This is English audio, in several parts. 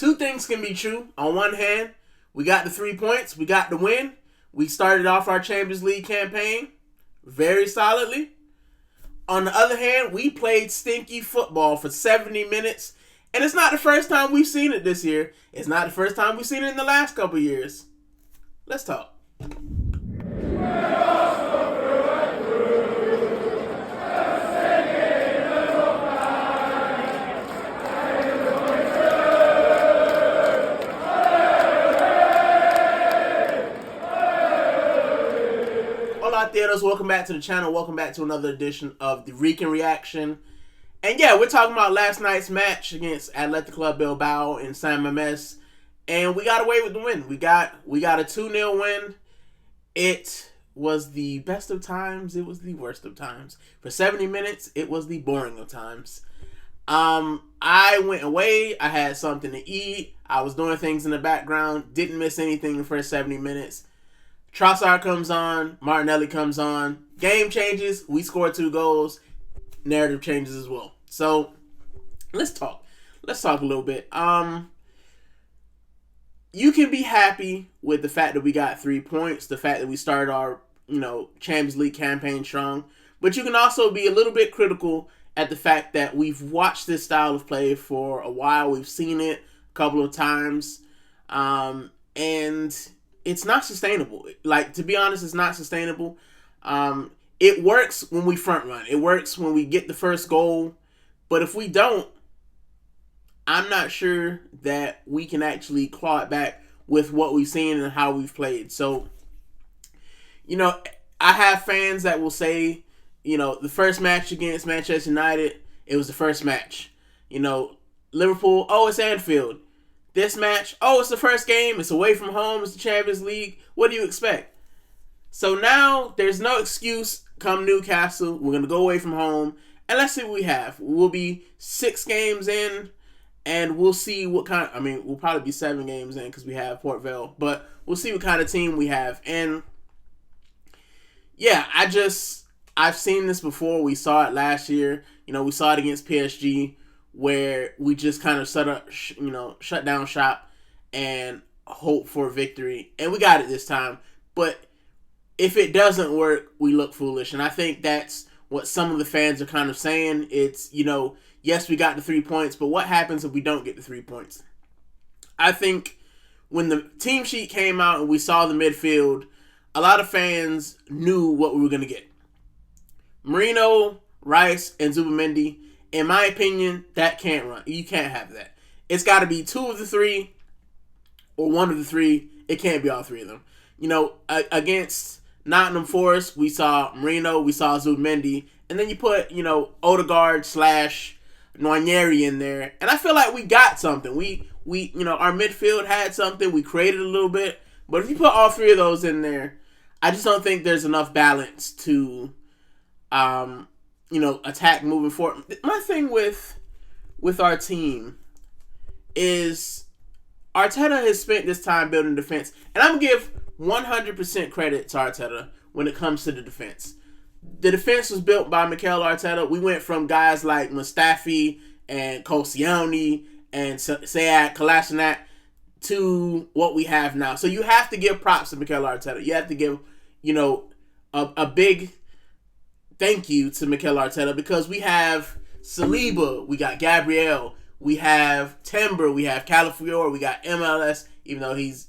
two things can be true. On one hand, we got the 3 points. We got the win. We started off our Champions League campaign very solidly. On the other hand, we played stinky football for 70 minutes. And it's not the first time we've seen it this year. It's not the first time we've seen it in the last couple years. Let's talk. Hola, Theaters. Welcome back to the channel. Welcome back to another edition of the Rican Reaction. And yeah, we're talking about last night's match against Athletic Club Bilbao in San Mames. And we got away with the win. We got a 2-0 win. It was the best of times. It was the worst of times. For 70 minutes, it was the boring of times. I went away. I had something to eat. I was doing things in the background. Didn't miss anything in the first 70 minutes. Trossard comes on. Martinelli comes on. Game changes. We scored 2 goals. Narrative changes as well. So, let's talk. Let's talk a little bit. You can be happy with the fact that we got 3 points, the fact that we started our, Champions League campaign strong, but you can also be a little bit critical at the fact that we've watched this style of play for a while. We've seen it a couple of times, and it's not sustainable. Like, to be honest, it's not sustainable. It works when we front run. It works when we get the first goal, but if we don't, I'm not sure that we can actually claw it back with what we've seen and how we've played. So, I have fans that will say, the first match against Manchester United, it was the first match. Liverpool, oh, it's Anfield. This match, oh, it's the first game. It's away from home. It's the Champions League. What do you expect? So now there's no excuse come Newcastle. We're going to go away from home. And let's see what we have. We'll be 6 games in. And we'll see what kind of, we'll probably be 7 games in because we have Port Vale. But we'll see what kind of team we have. And, yeah, I've seen this before. We saw it last year. We saw it against PSG where we just kind of shut down shop and hope for victory. And we got it this time. But if it doesn't work, we look foolish. And I think that's what some of the fans are kind of saying. It's, yes, we got the 3 points, but what happens if we don't get the 3 points? I think when the team sheet came out and we saw the midfield, a lot of fans knew what we were going to get. Marino, Rice, and Zubimendi, in my opinion, that can't run. You can't have that. It's got to be 2 of the 3 or 1 of the 3. It can't be all 3 of them. Against Nottingham Forest, we saw Marino, we saw Zubimendi, and then you put, Odegaard / Nwaneri in there, and I feel like we got something. We our midfield had something. We created a little bit, but if you put all 3 of those in there, I just don't think there's enough balance to, attack moving forward. My thing with our team is Arteta has spent this time building defense, and I'm gonna give 100% credit to Arteta when it comes to the defense. The defense was built by Mikel Arteta. We went from guys like Mustafi and Koscielny and Sead Kolasinac to what we have now. So you have to give props to Mikel Arteta. You have to give, a big thank you to Mikel Arteta because we have Saliba, we got Gabriel, we have Timber, we have Calafiore, we got MLS, even though he's,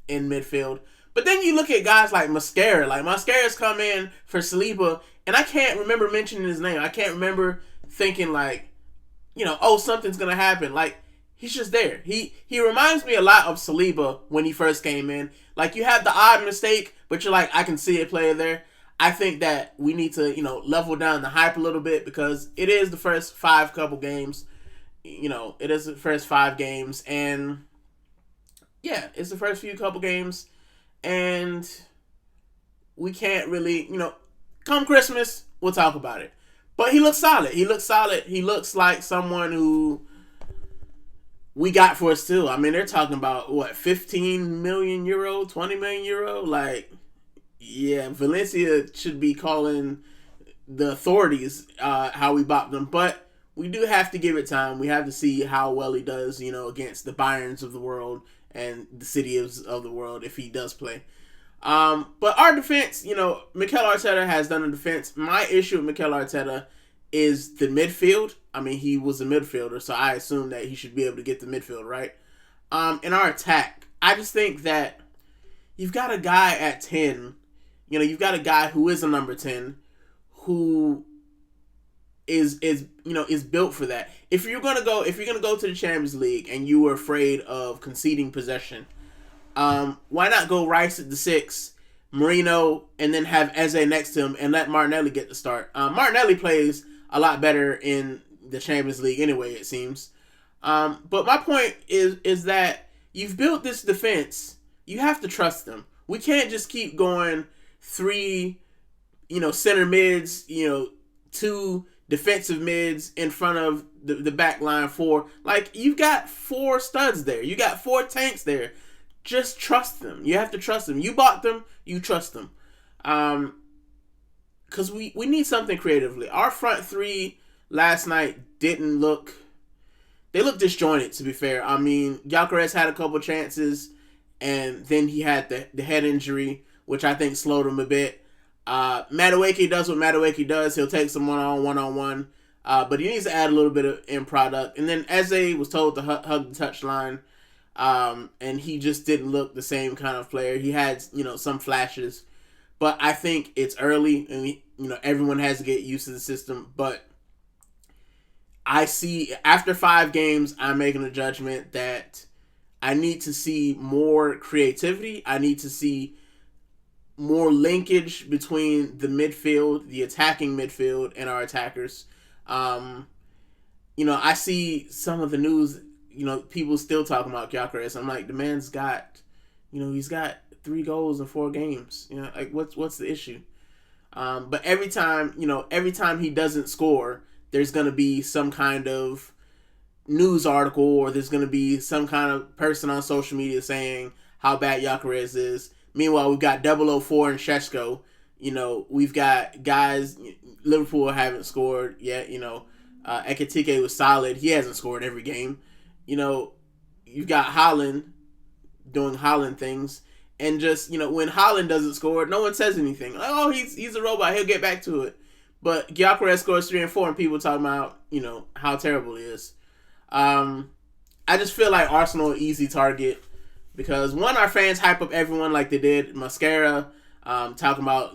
in midfield. But then you look at guys like Mascara. Like, Mascara's come in for Saliba, and I can't remember mentioning his name. I can't remember thinking, something's going to happen. Like, he's just there. He reminds me a lot of Saliba when he first came in. Like, you have the odd mistake, but you're like, I can see a player there. I think that we need to, level down the hype a little bit because it is the first 5 couple games. It is the first 5 games, and, yeah, it's the first few couple games. And we can't really, come Christmas, we'll talk about it. But he looks solid. He looks like someone who we got for us too. They're talking about, 15 million euro, 20 million euro? Like, yeah, Valencia should be calling the authorities how we bought them. But we do have to give it time. We have to see how well he does, against the Bayerns of the world and the City of the world if he does play. But our defense, Mikel Arteta has done a defense. My issue with Mikel Arteta is the midfield. I mean, he was a midfielder, so I assume that he should be able to get the midfield right. In our attack, I just think that you've got a guy at 10. You've got a guy who is a number 10 who is built for that. If you're gonna go to the Champions League and you were afraid of conceding possession, why not go Rice at the 6, Marino, and then have Eze next to him and let Martinelli get the start? Martinelli plays a lot better in the Champions League anyway, it seems. But my point is that you've built this defense. You have to trust them. We can't just keep going 3, center mids, 2 defensive mids in front of the back line 4. Like, you've got 4 studs there. You got 4 tanks there. Just trust them. You have to trust them. You bought them. You trust them. Because we need something creatively. Our front 3 last night didn't look... They looked disjointed, to be fair. I mean, Gyökeres had a couple chances, and then he had the head injury, which I think slowed him a bit. Madueke does what Madueke does. He'll take someone one-on-one. But he needs to add a little bit of end product. And then Eze was told to hug the touchline. And he just didn't look the same kind of player. He had, some flashes. But I think it's early, and, everyone has to get used to the system. But I see, after 5 games, I'm making a judgment that I need to see more creativity. I need to see more linkage between the midfield, the attacking midfield, and our attackers. I see some of the news, people still talking about Gyökeres. I'm like, the man's got, he's got 3 goals in 4 games. Like, what's the issue? But every time he doesn't score, there's going to be some kind of news article, or there's going to be some kind of person on social media saying how bad Gyökeres is. Meanwhile, we've got 004 and Šeško. We've got guys, Liverpool haven't scored yet. Ekitike was solid. He hasn't scored every game. You've got Haaland doing Haaland things. And just, when Haaland doesn't score, no one says anything. Like, oh, he's a robot. He'll get back to it. But Gyökeres scores 3 and 4, and people talking about, how terrible he is. I just feel like Arsenal an easy target because, one, our fans hype up everyone like they did Mascara, talking about,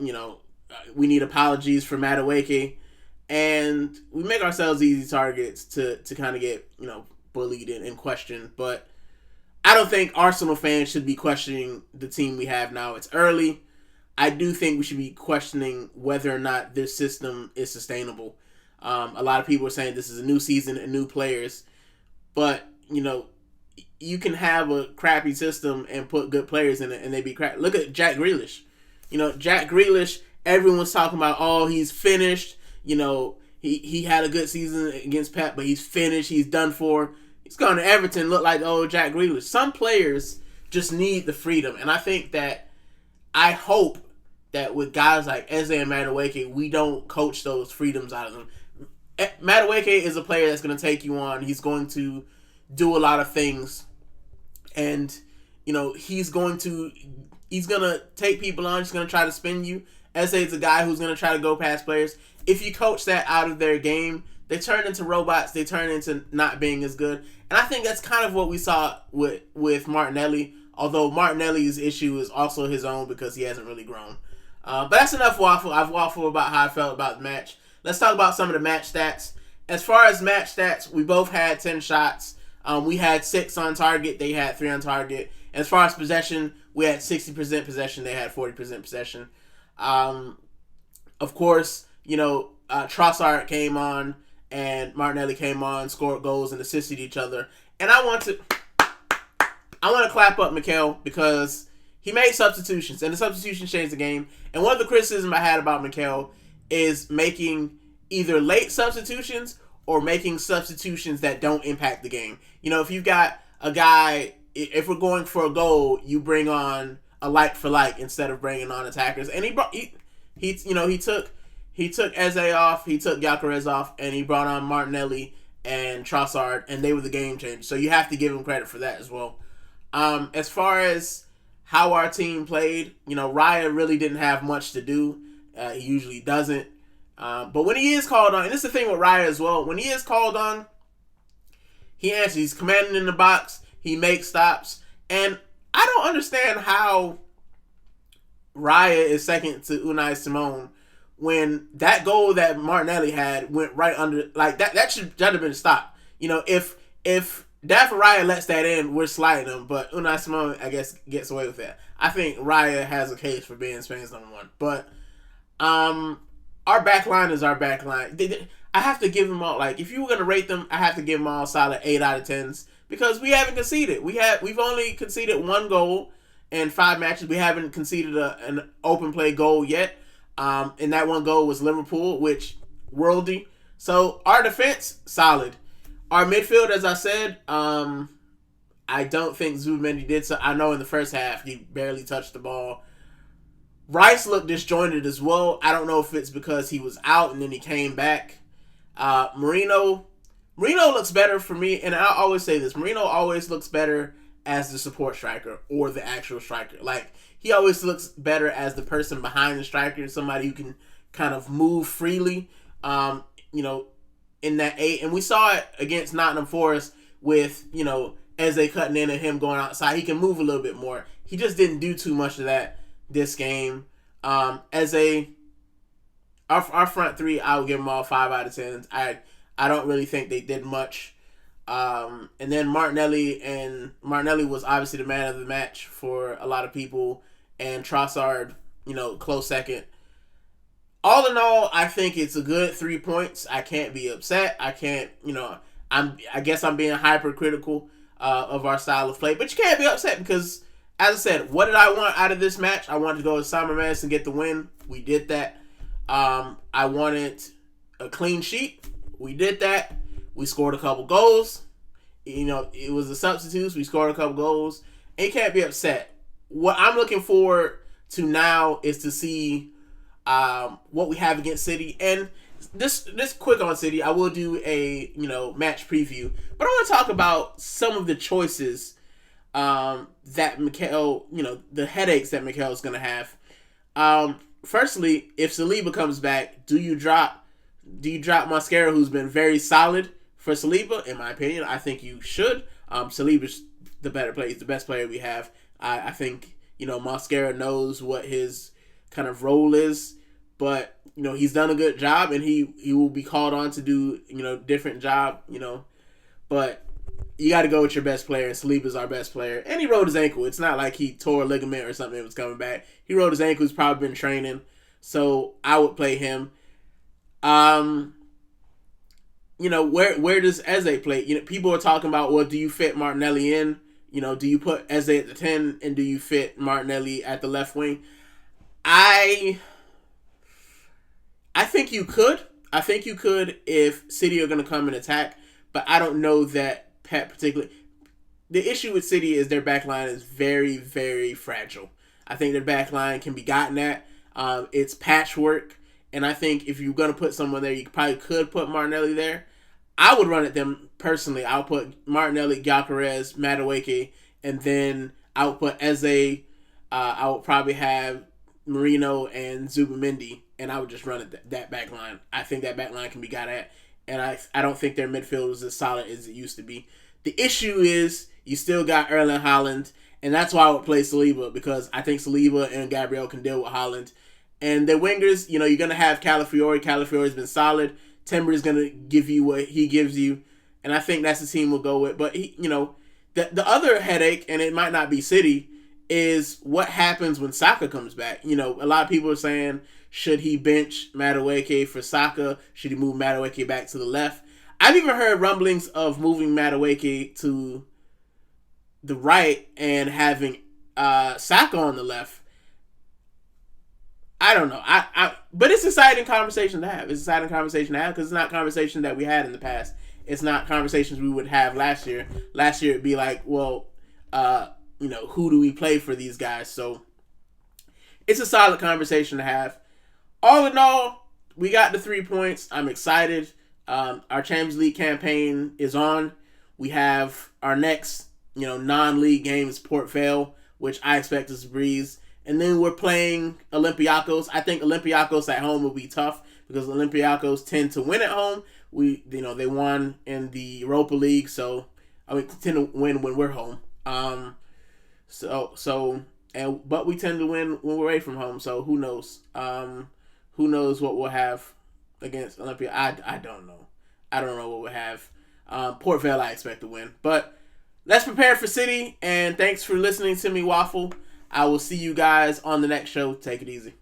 we need apologies for Madueke, and we make ourselves easy targets to kind of get, bullied and questioned. But I don't think Arsenal fans should be questioning the team we have now. It's early. I do think we should be questioning whether or not this system is sustainable. A lot of people are saying this is a new season and new players. But, you can have a crappy system and put good players in it and they be crap. Look at Jack Grealish. Jack Grealish, everyone's talking about, oh, he's finished. He had a good season against Pep, but he's finished. He's done for. He's gone to Everton, look like the old Jack Grealish. Some players just need the freedom. And I think that, I hope that with guys like Eze and Madueke, we don't coach those freedoms out of them. Madueke is a player that's going to take you on. He's going to do a lot of things. And, he's going to take people on. He's going to try to spin you. Eze is a guy who's going to try to go past players. If you coach that out of their game, they turn into robots. They turn into not being as good. And I think that's kind of what we saw with Martinelli. Although Martinelli's issue is also his own because he hasn't really grown. But that's enough waffle. I've waffled about how I felt about the match. Let's talk about some of the match stats. As far as match stats, we both had 10 shots. We had 6 on target. They had 3 on target. As far as possession, we had 60% possession. They had 40% possession. Of course, Trossard came on and Martinelli came on, scored goals and assisted each other. And I want to clap up Mikel because he made substitutions, and the substitutions changed the game. And one of the criticisms I had about Mikel is making either late substitutions or making substitutions that don't impact the game. If you've got a guy, if we're going for a goal, you bring on a like for like instead of bringing on attackers. And he took Eze off, he took Gyökeres off, and he brought on Martinelli and Trossard, and they were the game changer. So you have to give them credit for that as well. As far as how our team played, Raya really didn't have much to do. He usually doesn't. But when he is called on, and this is the thing with Raya as well, when he is called on, he answers. He's commanding in the box. He makes stops. And I don't understand how Raya is second to Unai Simone when that goal that Martinelli had went right under, like that should have been stopped. If David Raya lets that in, we're sliding him, but Unai Simone, I guess, gets away with that. I think Raya has a case for being Spain's number one. But our back line is our back line. I have to give them all, like, if you were going to rate them, I have to give them all solid 8 out of 10s because we haven't conceded. We've only conceded 1 goal in 5 matches. We haven't conceded an open play goal yet. And that 1 goal was Liverpool, which worldy. So our defense, solid. Our midfield, as I said, I don't think Zubimendi did so. I know in the first half he barely touched the ball. Rice looked disjointed as well. I don't know if it's because he was out and then he came back. Marino looks better for me, and I always say this. Marino always looks better as the support striker or the actual striker. Like, he always looks better as the person behind the striker, somebody who can kind of move freely, in that 8. And we saw it against Nottingham Forest with, Eze cutting in and him going outside. He can move a little bit more. He just didn't do too much of that this game. Eze, our front 3, I would give them all 5 out of 10. I don't really think they did much. And then Martinelli was obviously the man of the match for a lot of people, and Trossard, close second. All in all, I think it's a good 3 points. I can't be upset. I can't, I guess I'm being hypercritical of our style of play, but you can't be upset because, as I said, what did I want out of this match? I wanted to go to San Mames and get the win. We did that. I wanted a clean sheet. We did that. We scored a couple goals. It was the substitutes. We scored a couple goals. And you can't be upset. What I'm looking forward to now is to see what we have against City. And this quick on City, I will do a match preview. But I want to talk about some of the choices that Mikel, the headaches that Mikel is going to have. Firstly, if Saliba comes back, do you drop Mosquera, who's been very solid for Saliba? In my opinion, I think you should. Saliba's the better player. He's the best player we have. I think, Mosquera knows what his kind of role is, but, he's done a good job, and he will be called on to do, different job, but you got to go with your best player, and Saliba's our best player. And he rolled his ankle. It's not like he tore a ligament or something that was coming back. He rolled his ankle. He's probably been training, so I would play him. Where does Eze play? People are talking about, well, do you fit Martinelli in? Do you put Eze at the 10 and do you fit Martinelli at the left wing? I think you could. I think you could if City are going to come and attack, but I don't know that Pep particularly. The issue with City is their back line is very, very fragile. I think their back line can be gotten at. It's patchwork, and I think if you're going to put someone there, you probably could put Martinelli there. I would run at them personally. I'll put Martinelli, Gyökeres, Madueke, and then I would put Eze. I would probably have Marino and Zubimendi, and I would just run at that back line. I think that back line can be got at, and I don't think their midfield is as solid as it used to be. The issue is you still got Erling Haaland, and that's why I would play Saliba, because I think Saliba and Gabriel can deal with Haaland. And the wingers, you're going to have Calafiori. Calafiori's been solid. Timber is going to give you what he gives you, and I think that's the team we'll go with. But, the other headache, and it might not be City, is what happens when Saka comes back. A lot of people are saying, should he bench Madueke for Saka? Should he move Madueke back to the left? I've even heard rumblings of moving Madueke to the right and having Saka on the left. I don't know. But it's an exciting conversation to have. It's an exciting conversation to have because it's not conversation that we had in the past. It's not conversations we would have last year. Last year it'd be like, well, who do we play for these guys? So it's a solid conversation to have. All in all, we got the 3 points. I'm excited. Our Champions League campaign is on. We have our next, non-league game is Port Vale, which I expect us to breeze. And then we're playing Olympiacos. I think Olympiacos at home will be tough because Olympiacos tend to win at home. They won in the Europa League, so tend to win when we're home. But we tend to win when we're away from home. So who knows? Who knows what we'll have against Olympia? I don't know. I don't know what we'll have. Port Vale, I expect to win. But let's prepare for City. And thanks for listening to me waffle. I will see you guys on the next show. Take it easy.